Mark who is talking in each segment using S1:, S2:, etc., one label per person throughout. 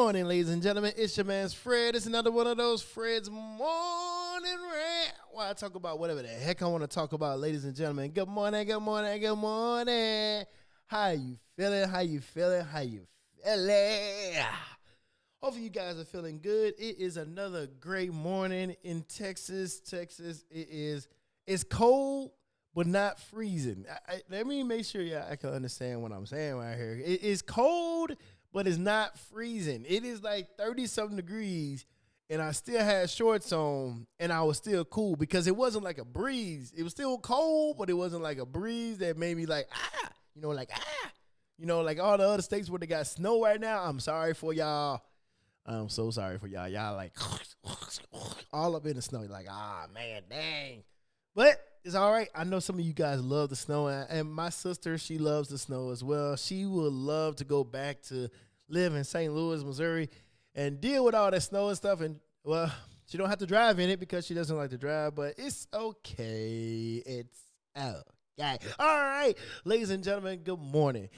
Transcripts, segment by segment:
S1: morning, ladies and gentlemen. It's your man Fred. It's another one of those Fred's Morning Rant. Why I talk about whatever the heck I want to talk about, ladies and gentlemen. Good morning, good morning, good morning. How you feeling? How you feeling? How you feeling? Hopefully you guys are feeling good. It is another great morning in Texas. It's cold, but not freezing. Let me make sure I can understand what I'm saying right here. It is cold, but it's not freezing. It is like 30-something degrees, and I still had shorts on, and I was still cool because it wasn't like a breeze. It was still cold, but it wasn't like a breeze that made me like, like all the other states where they got snow right now. I'm sorry for y'all. I'm so sorry for y'all. Y'all like all up in the snow. You're like, man, dang. But it's all right. I know some of you guys love the snow, and my sister, she loves the snow as well. She would love to go back to live in St. Louis, Missouri, and deal with all that snow and stuff. And, well, she don't have to drive in it because she doesn't like to drive, but it's okay. It's okay. All right, ladies and gentlemen, good morning.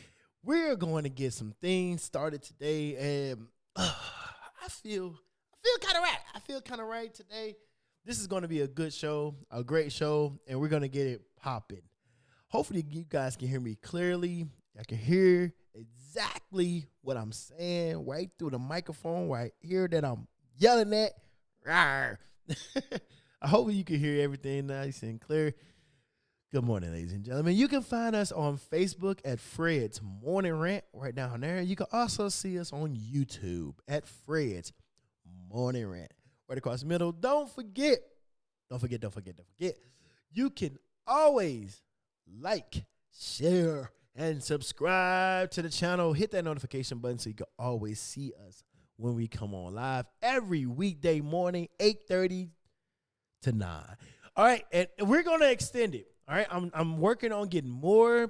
S1: We're going to get some things started today, and I feel kind of right. I feel kind of right today. This is going to be a good show, a great show, and we're going to get it popping. Hopefully, you guys can hear me clearly. I can hear exactly what I'm saying right through the microphone right here that I'm yelling at. Rawr. I hope you can hear everything nice and clear. Good morning, ladies and gentlemen. You can find us on Facebook at Fred's Morning Rant right down there. You can also see us on YouTube at Fred's Morning Rant. Right across the middle. Don't forget. You can always like, share, and subscribe to the channel. Hit that notification button so you can always see us when we come on live every weekday morning, 8:30 to 9. All right, and we're gonna extend it. All right, I'm working on getting more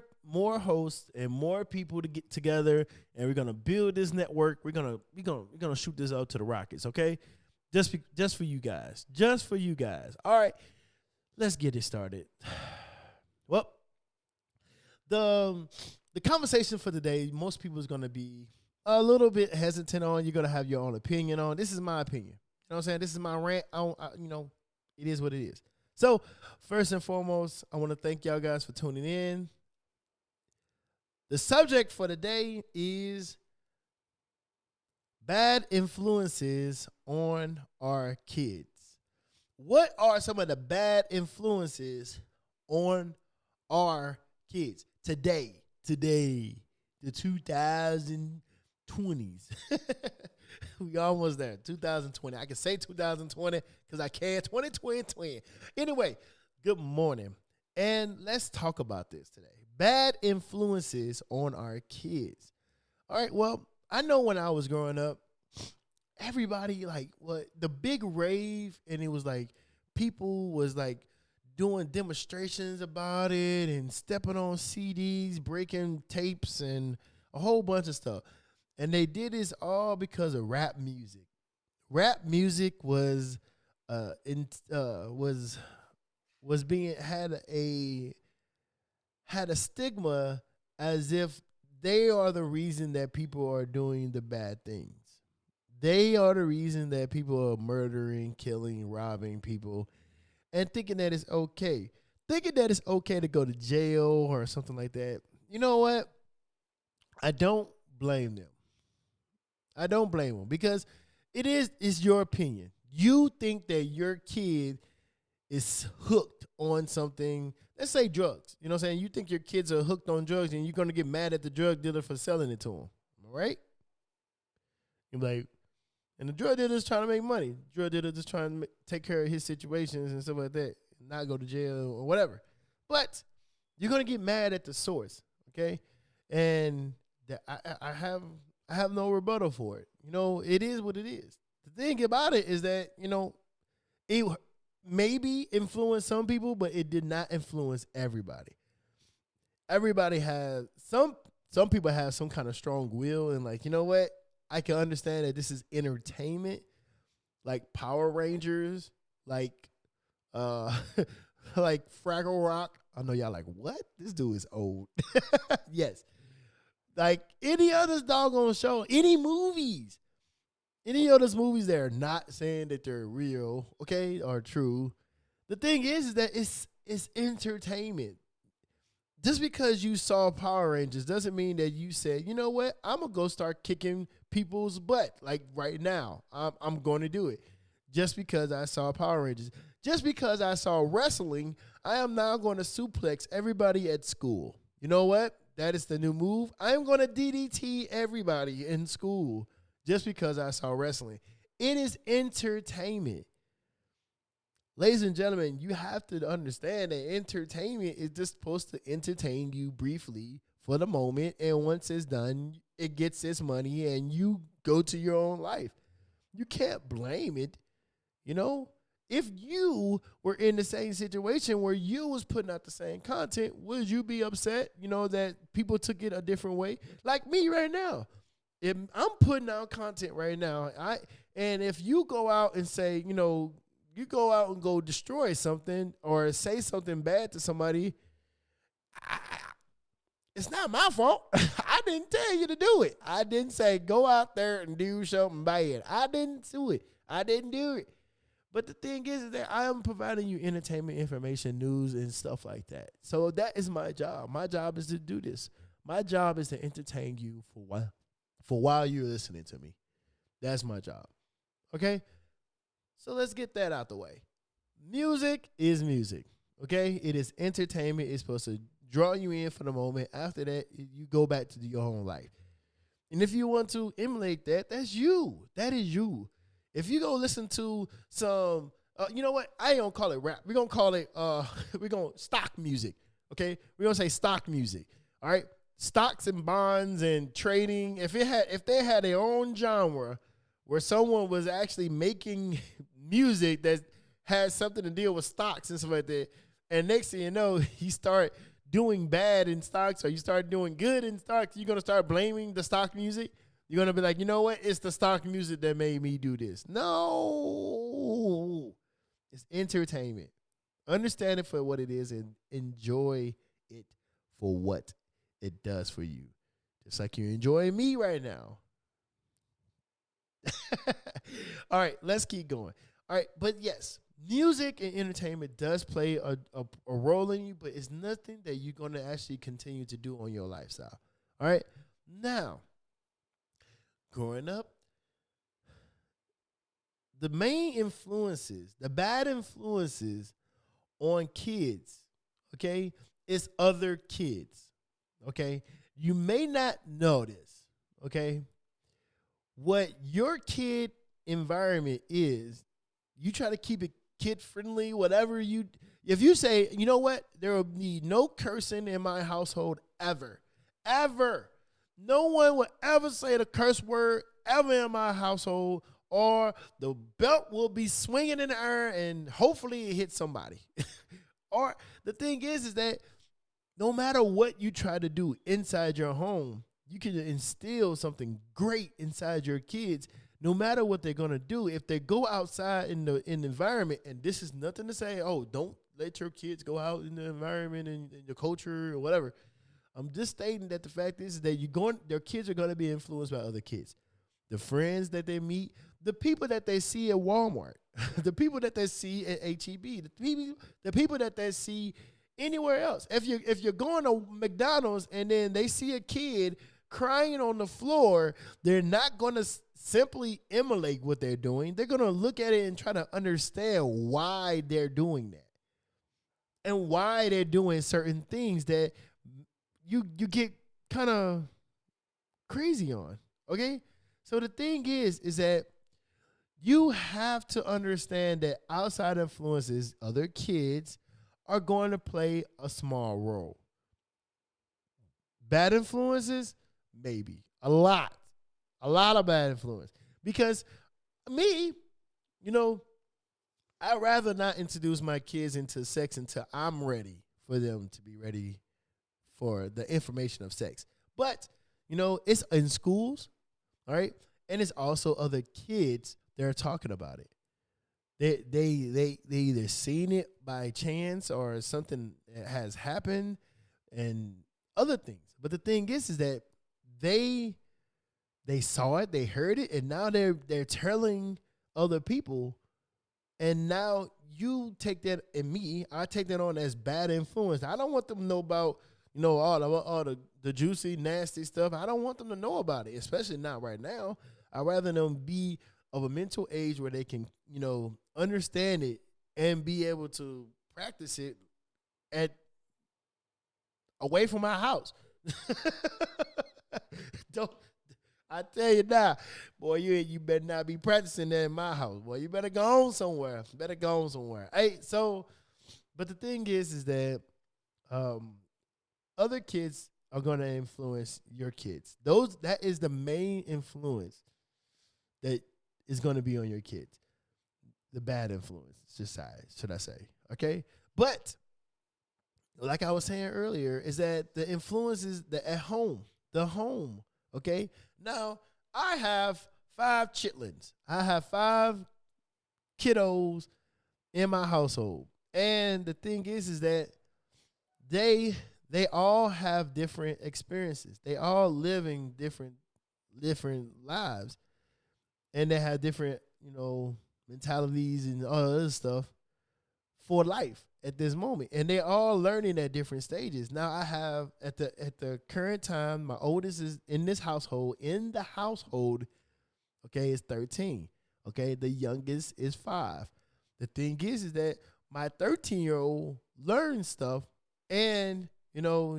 S1: hosts and more people to get together, and we're gonna build this network. We're gonna shoot this out to the Rockets. Okay. Just for you guys. All right, let's get it started. Well, the conversation for today, most people is going to be a little bit hesitant on. You're going to have your own opinion on. This is my opinion. You know what I'm saying? This is my rant. It is what it is. So, first and foremost, I want to thank y'all guys for tuning in. The subject for today is bad influences on our kids. What are some of the bad influences on our kids today, the 2020s? We almost there, 2020. I can say 2020 because I can 2020. Anyway, good morning. And let's talk about this today. Bad influences on our kids. All right, well, I know when I was growing up, everybody the big rave, and it was like people was like doing demonstrations about it and stepping on CDs, breaking tapes, and a whole bunch of stuff. And they did this all because of rap music. Rap music was had a stigma as if they are the reason that people are doing the bad things. They are the reason that people are murdering, killing, robbing people, and thinking that it's okay. Thinking that it's okay to go to jail or something like that. You know what? I don't blame them. Because it's your opinion. You think that your kid is hooked on something. Let's say drugs. You know what I'm saying? You think your kids are hooked on drugs, and you're going to get mad at the drug dealer for selling it to them. Right? You're like, and the drug dealer is trying to make money. The drug dealer just trying to take care of his situations and stuff like that, not go to jail or whatever. But you're going to get mad at the source, okay? And I have no rebuttal for it. You know, it is what it is. The thing about it is that, it maybe influenced some people, but it did not influence everybody. Everybody has some people have some kind of strong will, and like, you know what? I can understand that this is entertainment, like Power Rangers, like like Fraggle Rock. I know y'all like, what? This dude is old. Yes. Like any other doggone show, any movies. Any of those movies that are not saying that they're real, okay, or true. The thing is that it's entertainment. Just because you saw Power Rangers doesn't mean that you said, you know what, I'm gonna go start kicking people's butt like right now. I'm going to do it. Just because I saw Power Rangers, just because I saw wrestling, I am now going to suplex everybody at school. You know what? That is the new move. I am going to DDT everybody in school just because I saw wrestling. It is entertainment. Ladies and gentlemen, you have to understand that entertainment is just supposed to entertain you briefly for the moment. And once it's done, it gets its money and you go to your own life. You can't blame it, you know? If you were in the same situation where you was putting out the same content, would you be upset, that people took it a different way? Like me right now. If I'm putting out content right now, and if you go out and say, you go out and go destroy something or say something bad to somebody, it's not my fault. I didn't tell you to do it. I didn't say go out there and do something bad. I didn't do it. I didn't do it. But the thing is that I am providing you entertainment, information, news, and stuff like that. So that is my job. My job is to do this. My job is to entertain you for while you're listening to me. That's my job. Okay? So let's get that out the way. Music is music. Okay? It is entertainment. It's supposed to draw you in for the moment. After that, you go back to your own life. And if you want to emulate that, that's you. That is you. If you go listen to some, you know what? I ain't gonna call it rap. We're gonna call it, we're gonna stock music. Okay? We're gonna say stock music. All right? Stocks and bonds and trading. If they had their own genre where someone was actually making music that has something to deal with stocks and stuff like that, and next thing you know, you start doing bad in stocks or you start doing good in stocks, you're gonna start blaming the stock music. You're going to be like, you know what? It's the stock music that made me do this. No. It's entertainment. Understand it for what it is and enjoy it for what it does for you. Just like you're enjoying me right now. All right, let's keep going. All right, but yes, music and entertainment does play a role in you, but it's nothing that you're going to actually continue to do on your lifestyle. All right? Now, growing up, the main influences, the bad influences on kids, okay, is other kids, okay? You may not know this, okay? What your kid environment is, you try to keep it kid-friendly, if you say, you know what, there will be no cursing in my household ever, ever. No one will ever say the curse word ever in my household, or the belt will be swinging in the air and hopefully it hits somebody. Or the thing is that no matter what you try to do inside your home, you can instill something great inside your kids. No matter what they're gonna do, if they go outside in the environment, and this is nothing to say, oh, don't let your kids go out in the environment and the culture or whatever. I'm just stating that the fact is that their kids are going to be influenced by other kids. The friends that they meet, the people that they see at Walmart, the people that they see at HEB, the people that they see anywhere else. If you're going to McDonald's and then they see a kid crying on the floor, they're not going to simply emulate what they're doing. They're going to look at it and try to understand why they're doing that and why they're doing certain things that you get kind of crazy on, okay? So the thing is that you have to understand that outside influences, other kids are going to play a small role. Bad influences, maybe. A lot of bad influence. Because me, I'd rather not introduce my kids into sex until I'm ready for them to be ready for the information of sex. But, it's in schools, all right? And it's also other kids that are talking about it. They either seen it by chance or something has happened and other things. But the thing is that they They saw it, they heard it, and now they're telling other people. And now you take that, and me, I take that on as bad influence. I don't want them to know about, all the juicy, nasty stuff. I don't want them to know about it, especially not right now. I'd rather them be of a mental age where they can, understand it and be able to practice it at away from my house. Don't I tell you now, boy, you better not be practicing that in my house. Boy, you better go on somewhere. Better go on somewhere. Hey, so, but the thing is that other kids are gonna influence your kids. That is the main influence that is gonna be on your kids. The bad influence, should I say? Okay, but like I was saying earlier, is that the influences that at home, the home. Okay, now I have 5 chitlins. I have 5 kiddos in my household, and the thing is that they all have different experiences. They all living different lives, and they have different mentalities and all other stuff for life at this moment, and they're all learning at different stages. Now I have at the current time, my oldest is in the household, okay, is 13. Okay, the youngest is 5. The thing is that my 13-year-old learns stuff, and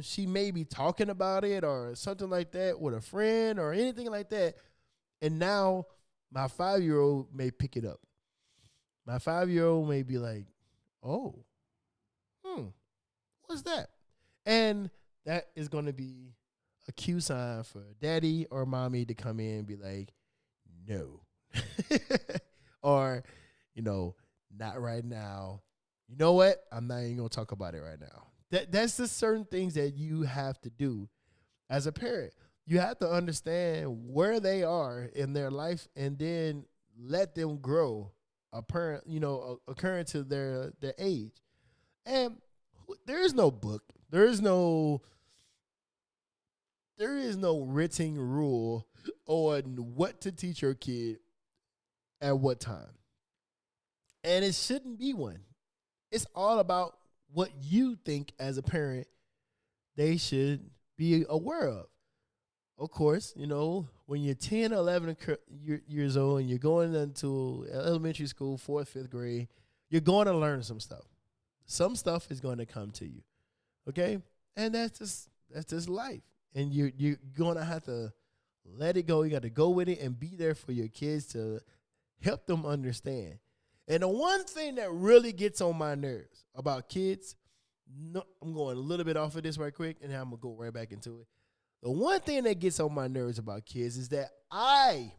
S1: she may be talking about it or something like that with a friend or anything like that, and now my 5-year-old may pick it up. My 5-year-old may be like, oh, what's that? And that is going to be a cue sign for daddy or mommy to come in and be like, no. Or, not right now. You know what? I'm not even going to talk about it right now. That's just certain things that you have to do as a parent. You have to understand where they are in their life and then let them grow occurring to their age. And there is no book. There is no written rule on what to teach your kid at what time. And it shouldn't be one. It's all about what you think as a parent they should be aware of. Of course, when you're 10, 11 years old and you're going into elementary school, 4th, 5th grade, you're going to learn some stuff. Some stuff is going to come to you, okay? And that's just life. And you're going to have to let it go. You got to go with it and be there for your kids to help them understand. And the one thing that really gets on my nerves about kids, I'm going a little bit off of this right quick, and then I'm going to go right back into it. The one thing that gets on my nerves about kids is that let's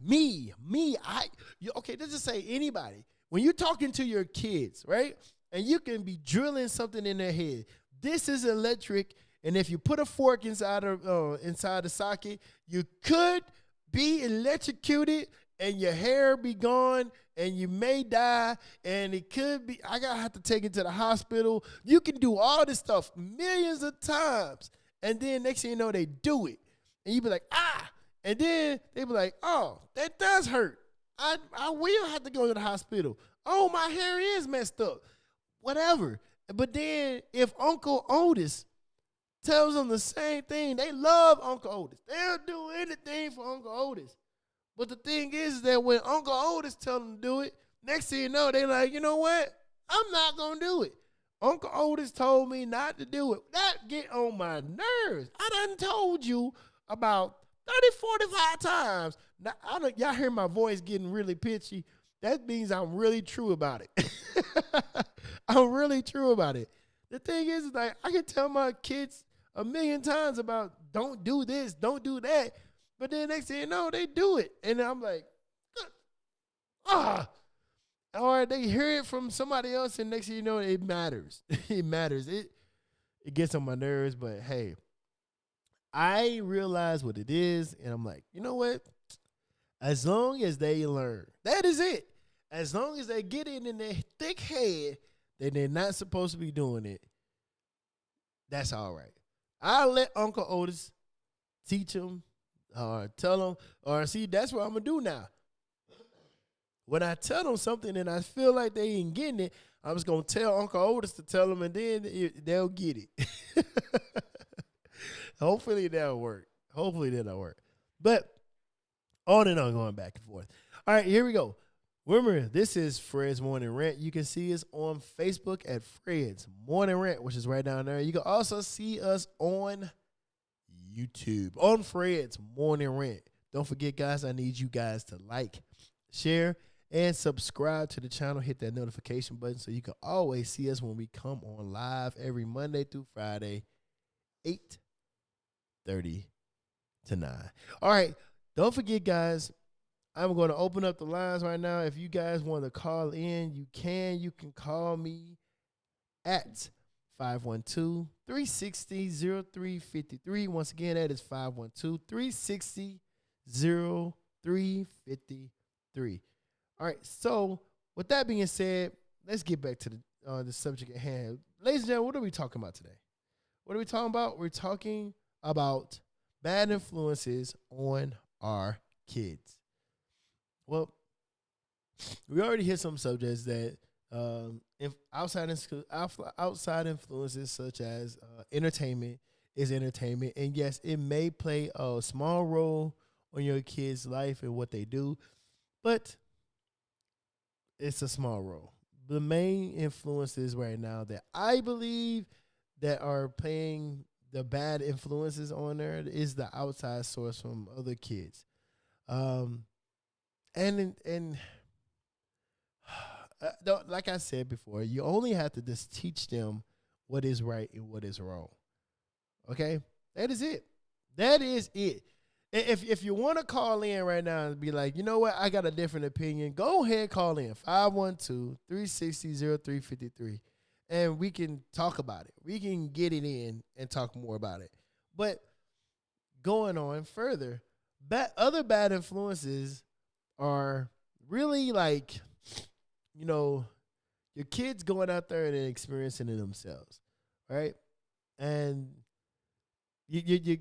S1: just say anybody, when you're talking to your kids, right? And you can be drilling something in their head. This is electric, and if you put a fork inside the socket, you could be electrocuted, and your hair be gone, and you may die, and it could be, I gotta have to take it to the hospital. You can do all this stuff millions of times, and then next thing you know, they do it. And you be like, and then they be like, oh, that does hurt. I will have to go to the hospital. Oh, my hair is messed up. Whatever. But then if Uncle Otis tells them the same thing, they love Uncle Otis. They'll do anything for Uncle Otis. But the thing is that when Uncle Otis tell them to do it, next thing you know, they like, you know what? I'm not going to do it. Uncle Otis told me not to do it. That get on my nerves. I done told you about 30, 45 times. Now, y'all hear my voice getting really pitchy. That means I'm really true about it. I'm really true about it. The thing is like, I can tell my kids a million times about don't do this, don't do that. But then next thing you know, they do it. And I'm like, or they hear it from somebody else, and next thing you know, it matters. It matters. It gets on my nerves, but hey, I realize what it is, and I'm like, you know what? As long as they learn, that is it. As long as they get it in their thick head that they're not supposed to be doing it, that's all right. I'll let Uncle Otis teach them or tell them, or see, that's what I'm gonna do now. When I tell them something and I feel like they ain't getting it, I'm just gonna tell Uncle Otis to tell them, and then they'll get it. Hopefully that'll work. Hopefully that'll work. But on and on, going back and forth. All right, here we go. Remember, this is Fred's Morning Rant. You can see us on Facebook at Fred's Morning Rant, which is right down there. You can also see us on YouTube on Fred's Morning Rant. Don't forget, guys, I need you guys to like, share, and subscribe to the channel. Hit that notification button so you can always see us when we come on live every Monday through Friday, 8:30 to 9. All right, don't forget, guys, I'm going to open up the lines right now. If you guys want to call in, you can. You can call me at 512-360-0353. Once again, that is 512-360-0353. All right, so with that being said, let's get back to the subject at hand. Ladies and gentlemen, what are we talking about today? What are we talking about? We're talking about bad influences on our kids. Well, we already hit some subjects that if outside influences such as entertainment is entertainment, and yes, it may play a small role on your kids' life and what they do, but it's a small role. The main influences right now that I believe that are playing the bad influences on there is the outside source from other kids. And like I said before, you only have to just teach them what is right and what is wrong. Okay? That is it. That is it. If you want to call in right now and be like, you know what, I got a different opinion, go ahead, call in 512-360-0353, and we can talk about it. We can get it in and talk more about it. But going on further, other bad influences are really like, your kids going out there and experiencing it themselves, right? And you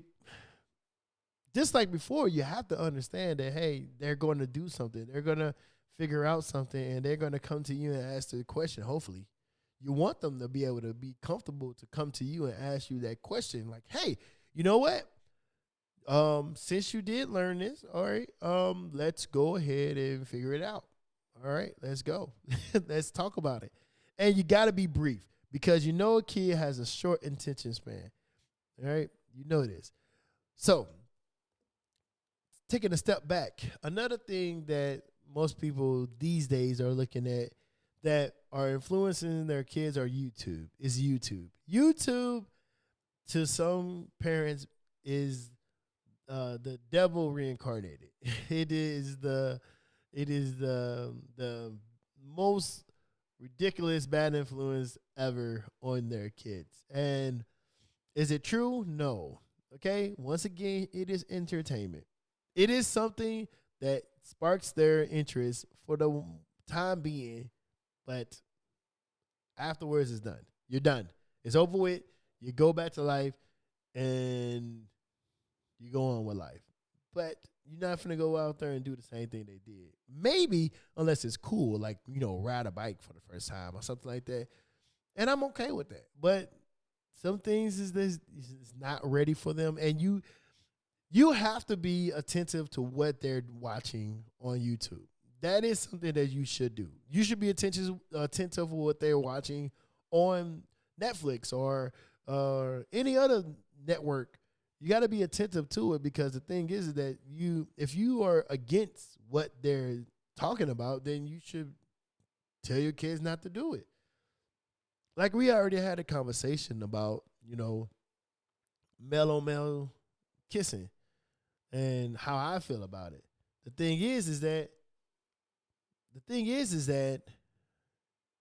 S1: just like before, you have to understand that, hey, they're going to do something. They're going to figure out something, and they're going to come to you and ask the question, hopefully. You want them to be able to be comfortable to come to you and ask you that question, like, hey, you know what? Since you did learn this, all right, let's go ahead and figure it out. All right, let's go. Let's talk about it. And you got to be brief because a kid has a short attention span. All right, you know this. So, taking a step back, another thing that most people these days are looking at that are influencing their kids are YouTube. YouTube, to some parents, is the devil reincarnated. It is the most ridiculous bad influence ever on their kids. And is it true? No. Okay. Once again, it is entertainment. It is something that sparks their interest for the time being, but afterwards it's done. You're done. It's over with. You go back to life and you go on with life. But you're not going to go out there and do the same thing they did. Maybe, unless it's cool, like, ride a bike for the first time or something like that. And I'm okay with that. But some things is not ready for them. And you have to be attentive to what they're watching on YouTube. That is something that you should do. You should be attentive to what they're watching on Netflix or any other network. You got to be attentive to it because the thing is that if you are against what they're talking about, then you should tell your kids not to do it. Like we already had a conversation about, male kissing and how I feel about it. The thing is that it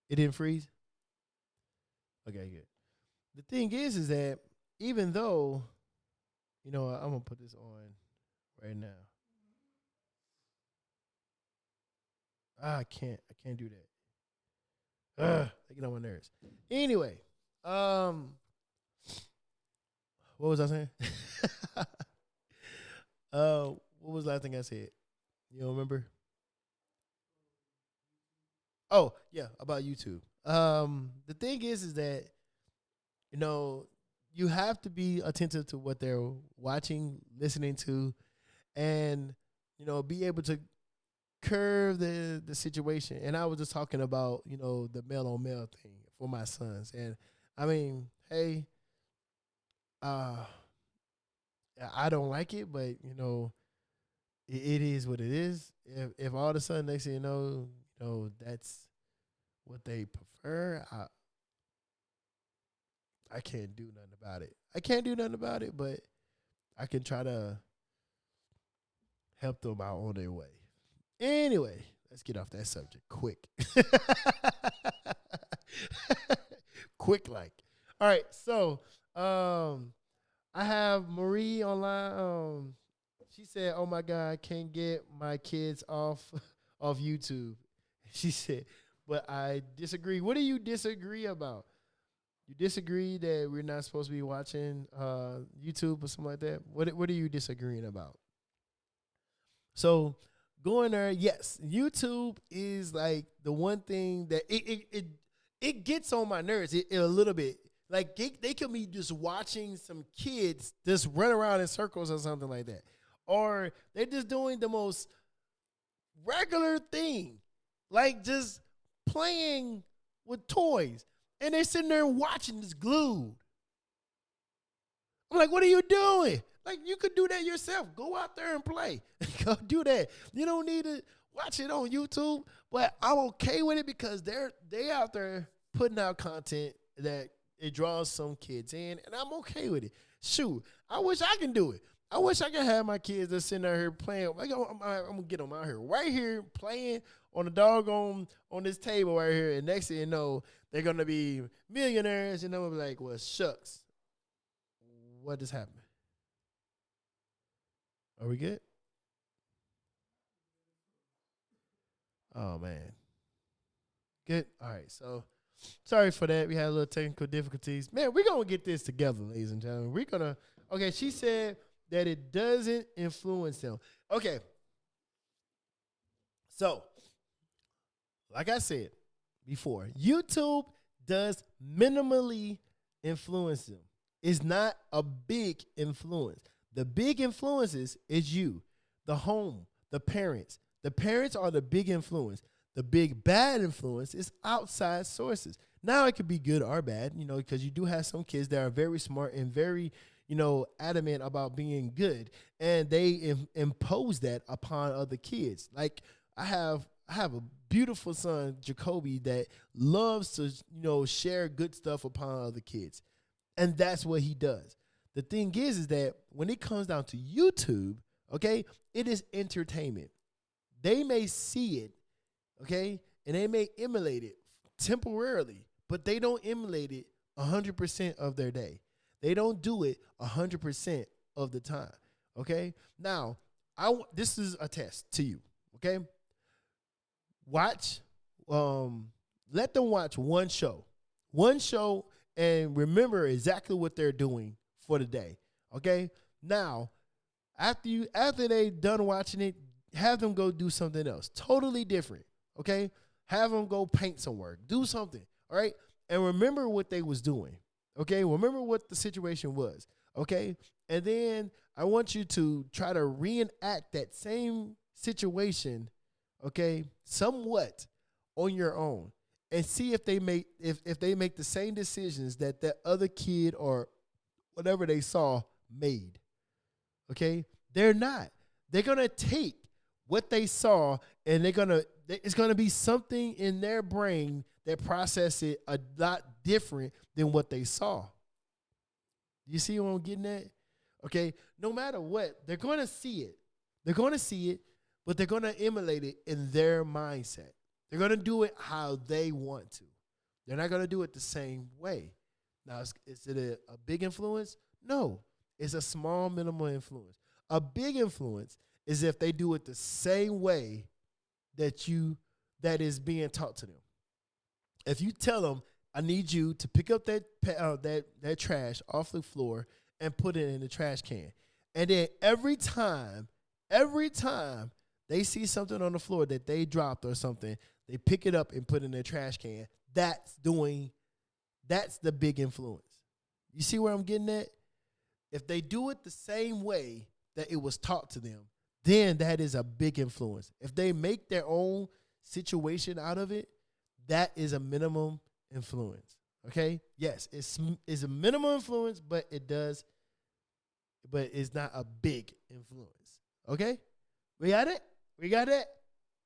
S1: didn't freeze. Okay, good. The thing is that even though, I'm gonna put this on right now. I can't do that. I get on my nerves. Anyway, what was I saying? what was the last thing I said? You don't remember? Oh, yeah, about YouTube. The thing is that you know you have to be attentive to what they're watching, listening to, and be able to curve the situation. And I was just talking about the male on male thing for my sons, and I mean, hey, uh, I don't like it, but it is what it is. If all of a sudden next thing that's what they prefer, I can't do nothing about it. I can't do nothing about it, but I can try to help them out on their way. Anyway, let's get off that subject quick. Quick like. All right, so I have Marie online. She said, "Oh my God, I can't get my kids off off YouTube." She said, "But I disagree." What do you disagree about? You disagree that we're not supposed to be watching YouTube or something like that? What are you disagreeing about? So going there, yes, YouTube is like the one thing that it gets on my nerves a little bit. Like they could be just watching some kids just run around in circles or something like that, or they're just doing the most regular thing, like just playing with toys, and they're sitting there watching this glued. I'm like, what are you doing? Like, you could do that yourself. Go out there and play. Go do that. You don't need to watch it on YouTube. But I'm okay with it because they out there putting out content that it draws some kids in, and I'm okay with it. Shoot, I wish I can do it. I wish I could have my kids that's sitting out here playing. Like, I'm gonna get them out here, right here, playing on the doggone on this table right here, and next thing you know, they're gonna be millionaires, and I'm like, well, shucks. What just happened? Are we good? Oh man. Good. All right. So sorry for that. We had a little technical difficulties. Man, we're gonna get this together, ladies and gentlemen. We're gonna okay, she said that it doesn't influence them. Okay. So, like I said before, YouTube does minimally influence them. It's not a big influence. The big influences is you, the home, the parents. The parents are the big influence. The big bad influence is outside sources. Now it could be good or bad, because you do have some kids that are very smart and very, adamant about being good, and they impose that upon other kids. Like I have a beautiful son, Jacoby, that loves to, share good stuff upon other kids. And that's what he does. The thing is that when it comes down to YouTube, okay, it is entertainment. They may see it, okay, and they may emulate it temporarily, but they don't emulate it 100% of their day. They don't do it 100% of the time, okay? Now, this is a test to you, okay? Watch, let them watch one show, and remember exactly what they're doing for the day. Okay. Now, after they done watching it, have them go do something else, totally different. Okay. Have them go paint somewhere, do something. All right. And remember what they was doing. Okay. Remember what the situation was. Okay. And then I want you to try to reenact that same situation, okay, somewhat on your own, and see if they make the same decisions that that other kid or whatever they saw made. Okay? They're not. They're going to take what they saw, and it's going to be something in their brain that process it a lot different than what they saw. You see what I'm getting at? Okay? No matter what, they're going to see it. They're going to see it, but they're going to emulate it in their mindset. They're going to do it how they want to. They're not going to do it the same way. Now, is it a big influence? No. It's a small, minimal influence. A big influence is if they do it the same way that is being taught to them. If you tell them, I need you to pick up that trash off the floor and put it in the trash can. And then every time they see something on the floor that they dropped or something, they pick it up and put it in their trash can. That's the big influence. You see where I'm getting at? If they do it the same way that it was taught to them, then that is a big influence. If they make their own situation out of it, that is a minimum influence. Okay? Yes, it's a minimum influence, but it's not a big influence. Okay? We got it? We got it?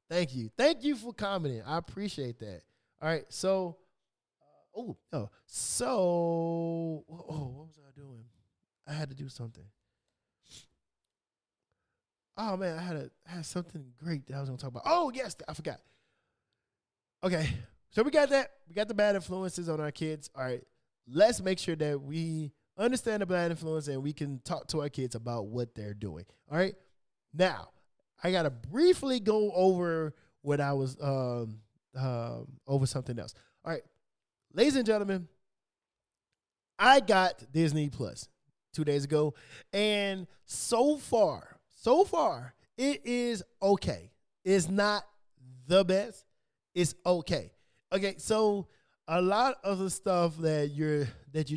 S1: Thank you. Thank you for commenting. I appreciate that. All right, so what was I doing? I had to do something. Oh man, I had something great that I was gonna talk about. Oh yes, I forgot. Okay, so we got that. We got the bad influences on our kids. All right, let's make sure that we understand the bad influence and we can talk to our kids about what they're doing. All right, now I gotta briefly go over what I was over something else. All right, ladies and gentlemen, I got Disney Plus 2 days ago, and so far, it is okay. It's not the best. It's okay. Okay, so a lot of the stuff that you're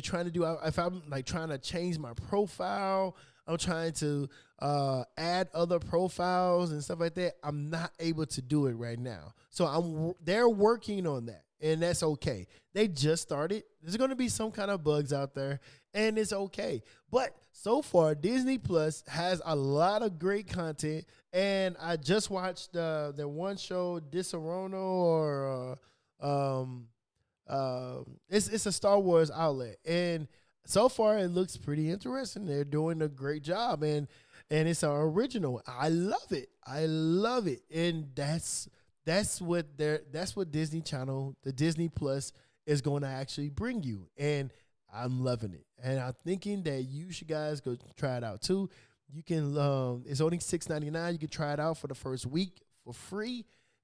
S1: trying to do, if I'm like trying to change my profile, I'm trying to add other profiles and stuff like that, I'm not able to do it right now. So they're working on that, and that's okay. They just started. There's going to be some kind of bugs out there, and it's okay. But so far, Disney Plus has a lot of great content, and I just watched the one show, Disaronno, it's a Star Wars outlet, and so far it looks pretty interesting. They're doing a great job, and it's an original. I love it, and that's what Disney Channel, the Disney Plus, is going to actually bring you, and I'm loving it. And I'm thinking that you should guys go try it out too. You can it's only $6.99. You can try it out for the first week for free.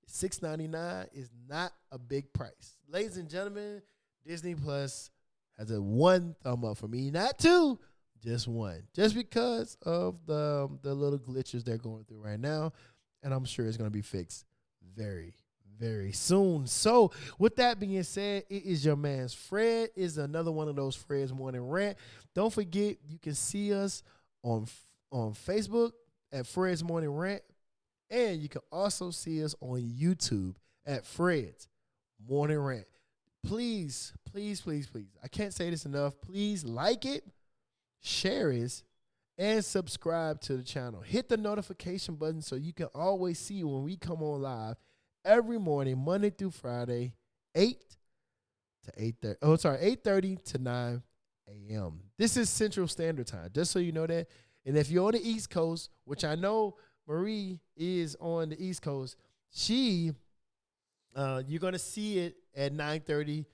S1: $6.99 is not a big price. Ladies and gentlemen, Disney Plus has a 1 thumb up for me, not 2, just 1. Just because of the little glitches they're going through right now, and I'm sure it's going to be fixed very, very soon. So with that being said, it is your man's Fred. Is another one of those Fred's Morning Rant. Don't forget, you can see us on Facebook at Fred's Morning Rant, and you can also see us on YouTube at Fred's Morning Rant. Please, please, please, please, I can't say this enough. Please like it, share it, and subscribe to the channel. Hit the notification button so you can always see when we come on live every morning, Monday through Friday, 8:30 to 9 a.m. This is Central Standard Time, just so you know that. And if you're on the East Coast, which I know Marie is on the East Coast, you're going to see it at 9:30,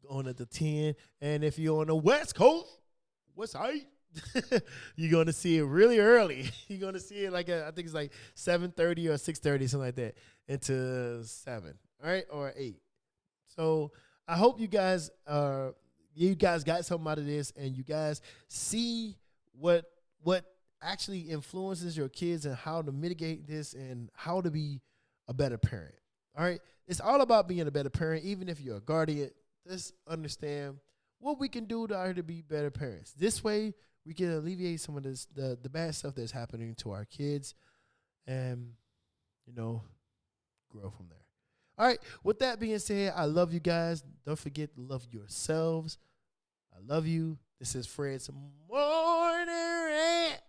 S1: on at the 10. And if you're on the West Coast, West Side, you're going to see it really early. You're going to see it like, I think it's like 7:30 or 6:30, something like that, into 7, all right, or 8. So I hope you guys got something out of this, and you guys see what actually influences your kids and how to mitigate this and how to be a better parent. All right, it's all about being a better parent. Even if you're a guardian, just understand what we can do to be better parents. This way, we can alleviate some of this the bad stuff that's happening to our kids, and grow from there. All right, with that being said, I love you guys. Don't forget to love yourselves. I love you. This is Fred's Morning Rant.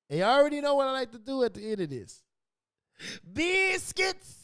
S1: And you already know what I like to do at the end of this. Biscuits.